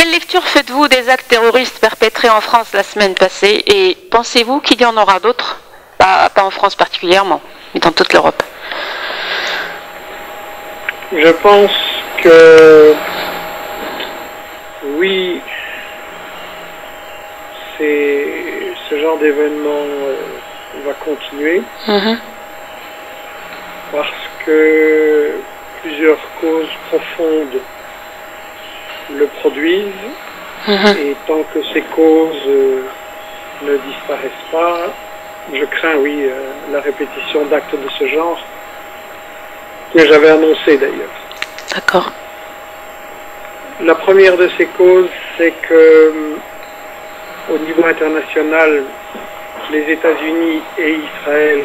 Quelle lecture faites-vous des actes terroristes perpétrés en France la semaine passée et pensez-vous qu'il y en aura d'autres, pas en France particulièrement, mais dans toute l'Europe? Je pense que oui, ce genre d'événement va continuer parce que plusieurs causes profondes le produisent et tant que ces causes ne disparaissent pas, je crains, oui, la répétition d'actes de ce genre que j'avais annoncé d'ailleurs. D'accord. La première de ces causes, c'est que au niveau international, les États-Unis et Israël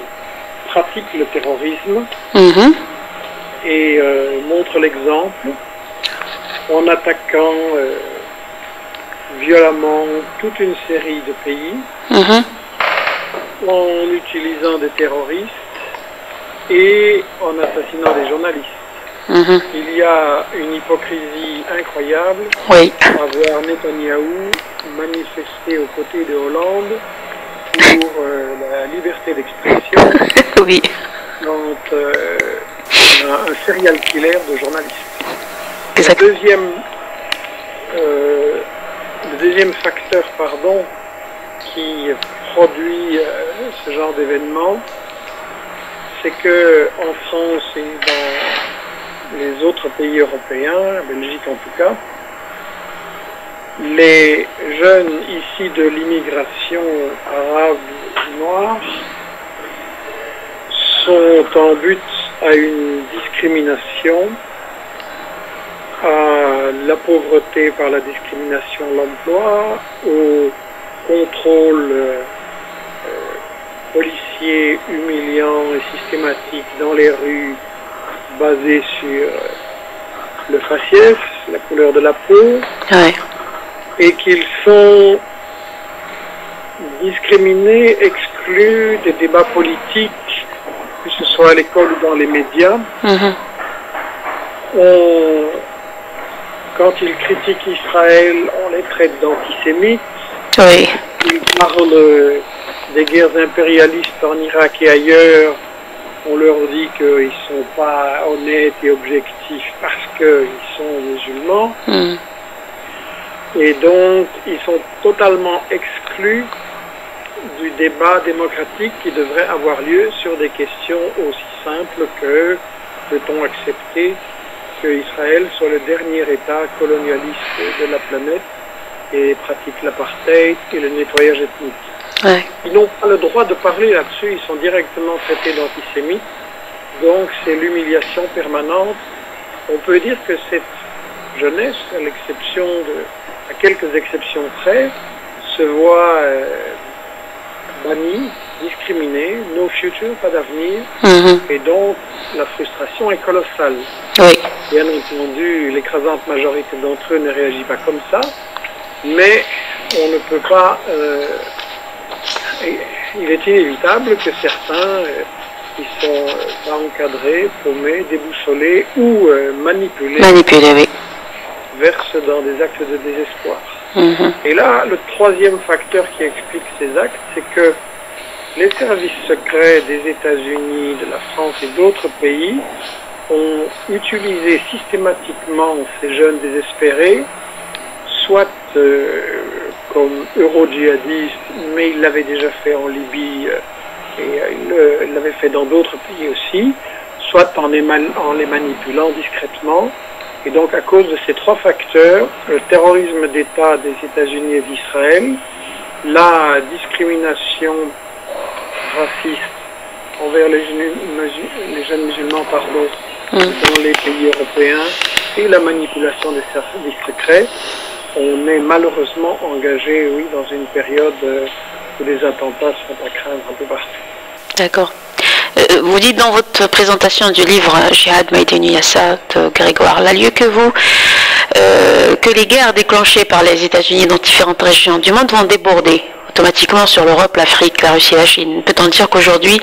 pratiquent le terrorisme et montrent l'exemple en attaquant violemment toute une série de pays, en utilisant des terroristes et en assassinant des journalistes. Il y a une hypocrisie incroyable à voir Netanyahou manifester aux côtés de Hollande pour la liberté d'expression quand on a un serial killer de journalistes. Le deuxième facteur qui produit ce genre d'événement, c'est que en France et dans les autres pays européens, la Belgique en tout cas, les jeunes issus de l'immigration arabe noire sont en but à une discrimination, à la pauvreté par la discrimination de l'emploi, au contrôle policier humiliant et systématique dans les rues basé sur le faciès, la couleur de la peau, et qu'ils sont discriminés, exclus des débats politiques, que ce soit à l'école ou dans les médias. Quand ils critiquent Israël, on les traite d'antisémites. Ils parlent des guerres impérialistes en Irak et ailleurs. On leur dit qu'ils ne sont pas honnêtes et objectifs parce qu'ils sont musulmans. Et donc, ils sont totalement exclus du débat démocratique qui devrait avoir lieu sur des questions aussi simples que peut-on accepter qu'Israël soit le dernier État colonialiste de la planète et pratique l'apartheid et le nettoyage ethnique. Ils n'ont pas le droit de parler là-dessus, ils sont directement traités d'antisémites, donc c'est l'humiliation permanente. On peut dire que cette jeunesse, à quelques exceptions près, se voit bannie, discriminée, no future, pas d'avenir, et donc la frustration est colossale. Bien entendu, l'écrasante majorité d'entre eux ne réagit pas comme ça, mais on ne peut pas... il est inévitable que certains qui sont pas encadrés, paumés, déboussolés ou manipulés, versent dans des actes de désespoir. Et là, le troisième facteur qui explique ces actes, c'est que les services secrets des États-Unis, de la France et d'autres pays ont utilisé systématiquement ces jeunes désespérés, soit comme euro-djihadistes, mais ils l'avaient déjà fait en Libye et ils l'avaient fait dans d'autres pays aussi, soit en les manipulant discrètement. Et donc à cause de ces trois facteurs, le terrorisme d'État des États-Unis et d'Israël, la discrimination raciste envers les jeunes musulmans dans les pays européens et la manipulation des services secrets, on est malheureusement engagé, oui, dans une période où les attentats sont à craindre un peu partout. D'accord. Vous dites dans votre présentation du livre Jihad Maïdani Yassa de Grégoire Lalieu que les guerres déclenchées par les États-Unis dans différentes régions du monde vont déborder automatiquement sur l'Europe, l'Afrique, la Russie et la Chine. Peut-on dire qu'aujourd'hui,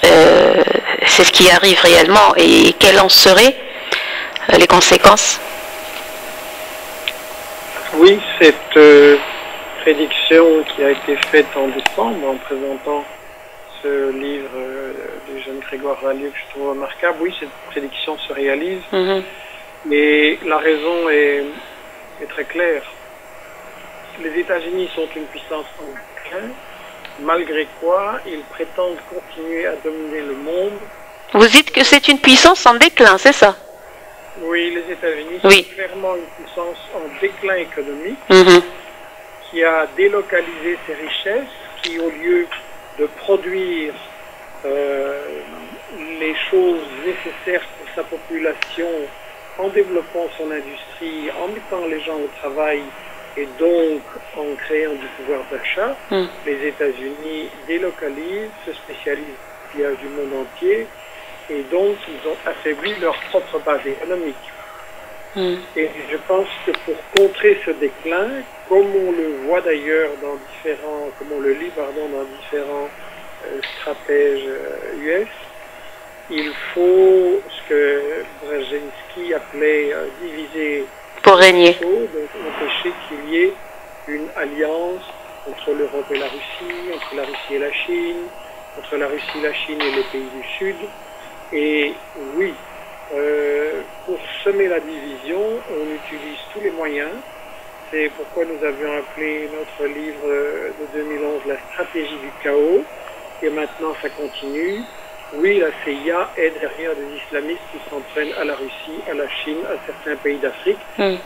c'est ce qui arrive réellement et quelles en seraient les conséquences? Oui, cette prédiction qui a été faite en décembre en présentant ce livre du jeune Grégoire Vallieu que je trouve remarquable, oui, cette prédiction se réalise. Et la raison est très claire. Les États-Unis sont une puissance en déclin, malgré quoi ils prétendent continuer à dominer le monde. Vous dites que c'est une puissance en déclin, c'est ça? Oui, les États-Unis sont clairement une puissance en déclin économique qui a délocalisé ses richesses, qui au lieu de produire les choses nécessaires pour sa population en développant son industrie, en mettant les gens au travail et donc en créant du pouvoir d'achat, les États-Unis délocalisent, se spécialisent au pillage du monde entier et donc ils ont affaibli leur propre base économique. Et je pense que pour contrer ce déclin, comme on le voit d'ailleurs dans différents, comme on le lit dans différents stratèges US, il faut ce que Brzezinski appelait diviser pour régner, donc empêcher qu'il y ait une alliance entre l'Europe et la Russie, entre la Russie et la Chine, entre la Russie, la Chine et les pays du Sud. Et oui, pour semer la division, on utilise tous les moyens. C'est pourquoi nous avions appelé notre livre de 2011 La stratégie du chaos. Et maintenant, ça continue. Oui, la CIA est derrière des islamistes qui s'en prennent à la Russie, à la Chine, à certains pays d'Afrique.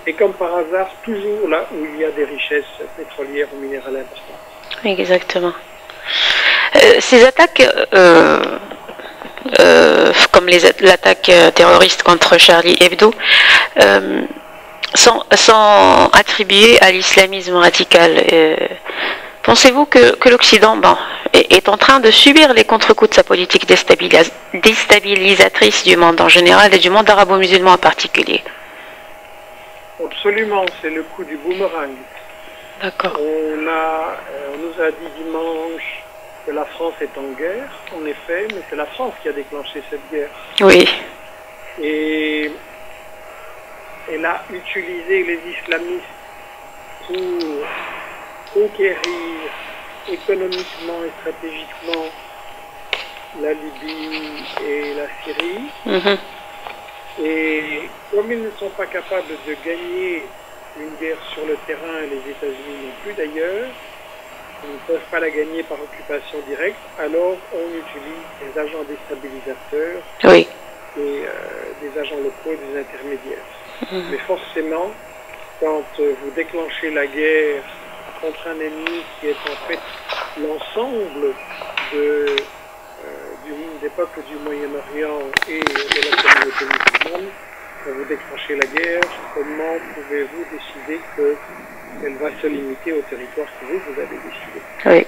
Et comme par hasard, toujours là où il y a des richesses pétrolières ou minérales importantes. Exactement. Ces attaques, comme l'attaque terroriste contre Charlie Hebdo, sont attribuées à l'islamisme radical. Pensez-vous que l'Occident est en train de subir les contre-coups de sa politique déstabilisatrice du monde en général et du monde arabo-musulman en particulier? Absolument, c'est le coup du boomerang. D'accord. On nous a dit dimanche que la France est en guerre, en effet, mais c'est la France qui a déclenché cette guerre. Oui. Et elle a utilisé les islamistes pour conquérir économiquement et stratégiquement la Libye et la Syrie. Et comme ils ne sont pas capables de gagner une guerre sur le terrain, les États-Unis non plus d'ailleurs, ils ne peuvent pas la gagner par occupation directe, alors on utilise des agents déstabilisateurs et des agents locaux, des intermédiaires. Mais forcément, quand vous déclenchez la guerre contre un ennemi qui est en fait l'ensemble des peuples du Moyen-Orient et de la communauté musulmane, quand vous déclenchez la guerre, comment pouvez-vous décider qu'elle va se limiter au territoire que vous avez décidé? Oui.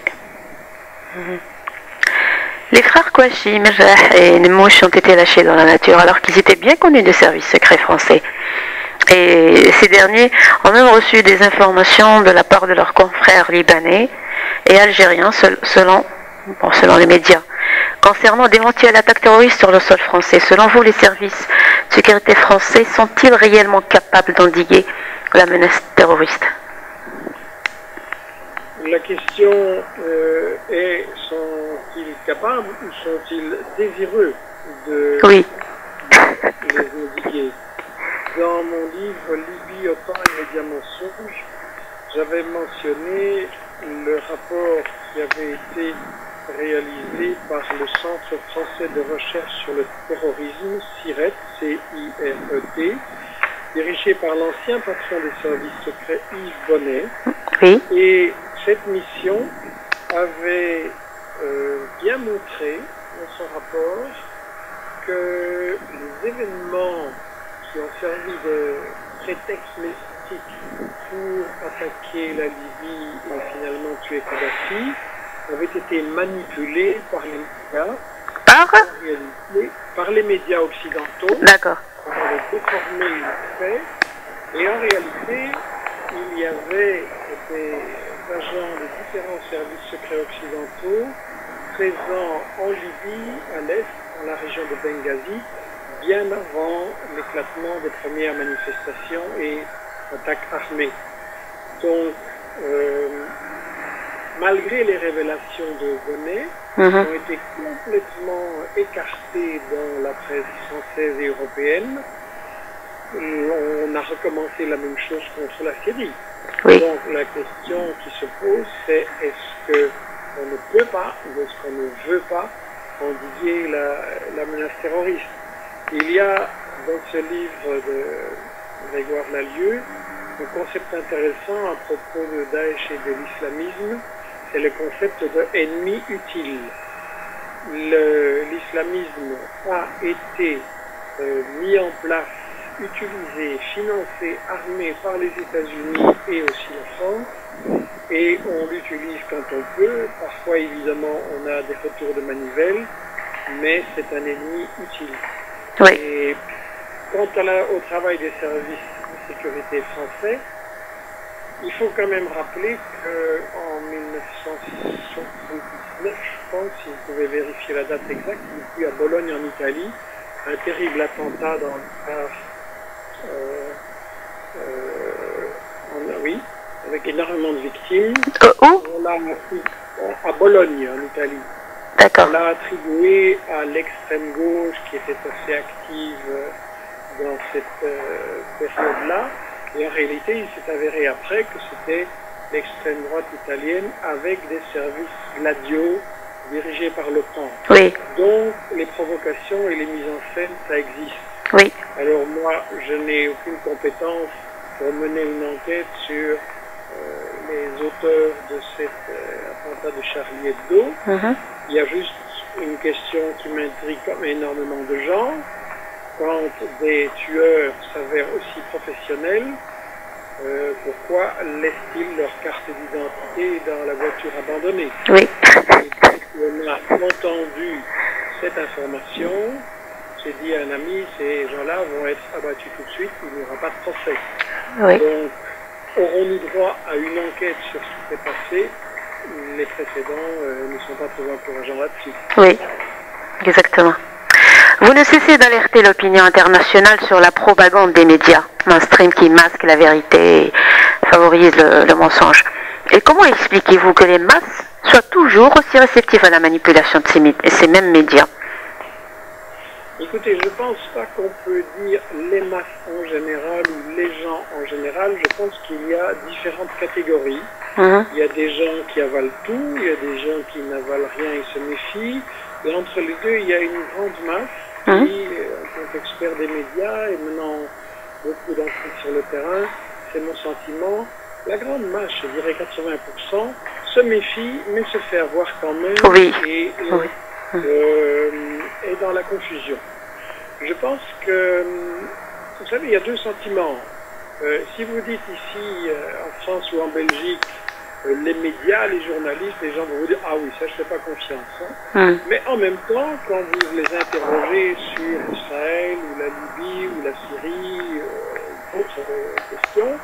Les frères Kouachi, Merah et Nemouche ont été lâchés dans la nature alors qu'ils étaient bien connus des services secrets français. Et ces derniers ont même reçu des informations de la part de leurs confrères libanais et algériens, selon les médias, concernant d'éventuelles attaques terroristes sur le sol français. Selon vous, les services de sécurité français sont-ils réellement capables d'endiguer la menace terroriste? La question est, sont-ils capables ou sont-ils désireux de les endiguer? Dans mon livre Libye, OTAN et médias mensonges, j'avais mentionné le rapport qui avait été réalisé par le Centre français de recherche sur le terrorisme, CIRET, C-I-R-E-T, dirigé par l'ancien patron des services secrets Yves Bonnet. Et cette mission avait bien montré dans son rapport que les événements qui ont servi de prétexte médiatique pour attaquer la Libye et finalement tuer Kadhafi avaient été manipulés par les médias, par les médias occidentaux. D'accord. On avait déformé les faits et en réalité il y avait des agents de différents services secrets occidentaux présents en Libye, à l'est, dans la région de Benghazi, bien avant l'éclatement des premières manifestations et attaques armées. Donc, malgré les révélations de Bonnet, qui ont été complètement écartées dans la presse française et européenne, on a recommencé la même chose contre la Syrie. Oui. Donc la question qui se pose, c'est est-ce qu'on ne peut pas, ou est-ce qu'on ne veut pas endiguer la menace terroriste? Il y a dans ce livre de Grégoire Lalieu un concept intéressant à propos de Daesh et de l'islamisme, c'est le concept de ennemi utile. L'islamisme a été mis en place, utilisé, financé, armé par les États-Unis et aussi la France, et on l'utilise quand on peut. Parfois, évidemment, on a des retours de manivelle, mais c'est un ennemi utile. Oui. Et quant au travail des services de sécurité français, il faut quand même rappeler qu'en 1979, je pense, si vous pouvez vérifier la date exacte, il y a eu à Bologne en Italie un terrible attentat dans le phare, oui, avec énormément de victimes. Où? À Bologne en Italie. D'accord. On l'a attribué à l'extrême gauche qui était assez active dans cette période-là. Et en réalité, il s'est avéré après que c'était l'extrême droite italienne avec des services gladiaux dirigés par l'OTAN. Oui. Donc, les provocations et les mises en scène, ça existe. Oui. Alors moi, je n'ai aucune compétence pour mener une enquête sur les auteurs de cet attentat de Charlie Hebdo. Il y a juste une question qui m'intrigue comme énormément de gens. Quand des tueurs s'avèrent aussi professionnels, pourquoi laissent-ils leur carte d'identité dans la voiture abandonnée? Oui. On a entendu cette information, j'ai dit à un ami, ces gens-là vont être abattus tout de suite, il n'y aura pas de procès. Oui. Donc, aurons-nous droit à une enquête sur ce qui s'est passé? Les précédents ne sont pas très encourageants là-dessus. Oui, exactement. Vous ne cessez d'alerter l'opinion internationale sur la propagande des médias mainstream qui masquent la vérité et favorisent le mensonge. Et comment expliquez-vous que les masses soient toujours aussi réceptives à la manipulation de ces mêmes médias? Écoutez, je ne pense pas qu'on peut dire les masses en général ou les gens en général. Je pense qu'il y a différentes catégories. Il y a des gens qui avalent tout, il y a des gens qui n'avalent rien et se méfient. Et entre les deux, il y a une grande masse qui, en tant qu'expert des médias et menant beaucoup d'enquêtes sur le terrain, c'est mon sentiment, la grande masse, je dirais 80%, se méfie, mais se fait avoir quand même et dans la confusion. Je pense que, vous savez, il y a deux sentiments. Si vous dites ici, en France ou en Belgique, les médias, les journalistes, les gens vont vous dire « Ah oui, ça je ne fais pas confiance. Mais en même temps, quand vous les interrogez sur Israël ou la Libye ou la Syrie, autres questions,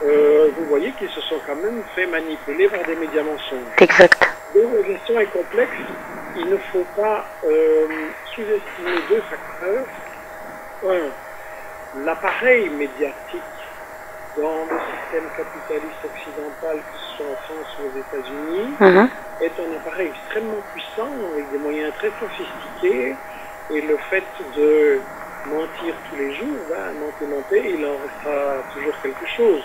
vous voyez qu'ils se sont quand même fait manipuler par des médias mensonges. Exact. Donc la question est complexe. Il ne faut pas sous-estimer deux facteurs. Un, l'appareil médiatique dans le système capitaliste occidental, que ce soit en France ou aux États-Unis, est un appareil extrêmement puissant, avec des moyens très sophistiqués, et le fait de mentir tous les jours, mentir, il en restera toujours quelque chose.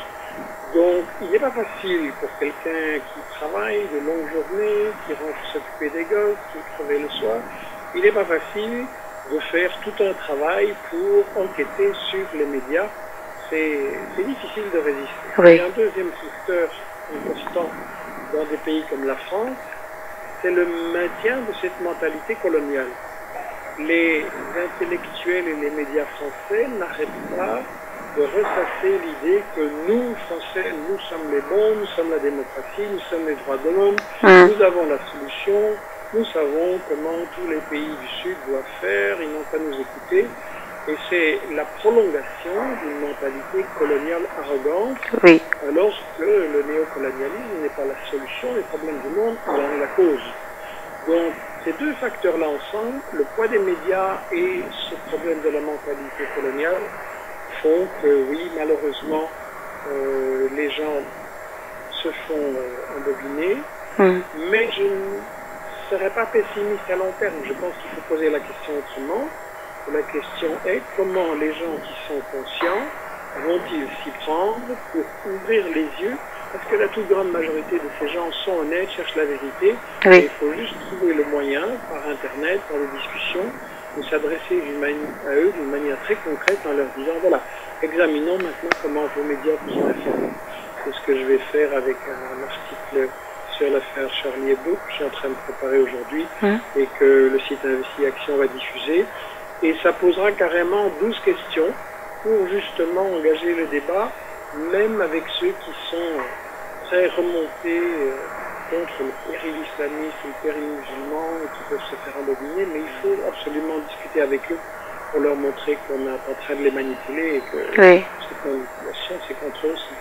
Donc, il n'est pas facile pour quelqu'un qui travaille de longues journées, qui rentre s'occuper des gosses, qui crevait le soir, il n'est pas facile de faire tout un travail pour enquêter sur les médias. C'est difficile de résister. Oui. Et un deuxième facteur important dans des pays comme la France, c'est le maintien de cette mentalité coloniale. Les intellectuels et les médias français n'arrêtent pas de ressasser l'idée que nous, Français, nous sommes les bons, nous sommes la démocratie, nous sommes les droits de l'homme, nous avons la solution, nous savons comment tous les pays du Sud doivent faire, ils n'ont qu'à nous écouter. Et c'est la prolongation d'une mentalité coloniale arrogante, alors que le néocolonialisme n'est pas la solution, les problèmes du monde, il en est la cause. Donc, ces deux facteurs-là ensemble, le poids des médias et ce problème de la mentalité coloniale, font que, oui, malheureusement, les gens se font embobiner, mais je ne serais pas pessimiste à long terme. Je pense qu'il faut poser la question autrement. La question est comment les gens qui sont conscients vont-ils s'y prendre pour ouvrir les yeux, parce que la toute grande majorité de ces gens sont honnêtes, cherchent la vérité, et il faut juste trouver le moyen, par Internet, par des discussions, de s'adresser à eux d'une manière très concrète en leur disant, voilà, examinons maintenant comment vos médias vous ont informé. C'est ce que je vais faire avec un article sur l'affaire Charlie Hebdo, que je suis en train de préparer aujourd'hui, et que le site Investi Action va diffuser. Et ça posera carrément 12 questions pour justement engager le débat, même avec ceux qui sont très remontés contre le péril islamiste ou le péril musulman et qui peuvent se faire embobiner, mais il faut absolument discuter avec eux pour leur montrer qu'on est en train de les manipuler et que cette manipulation, c'est contre eux aussi.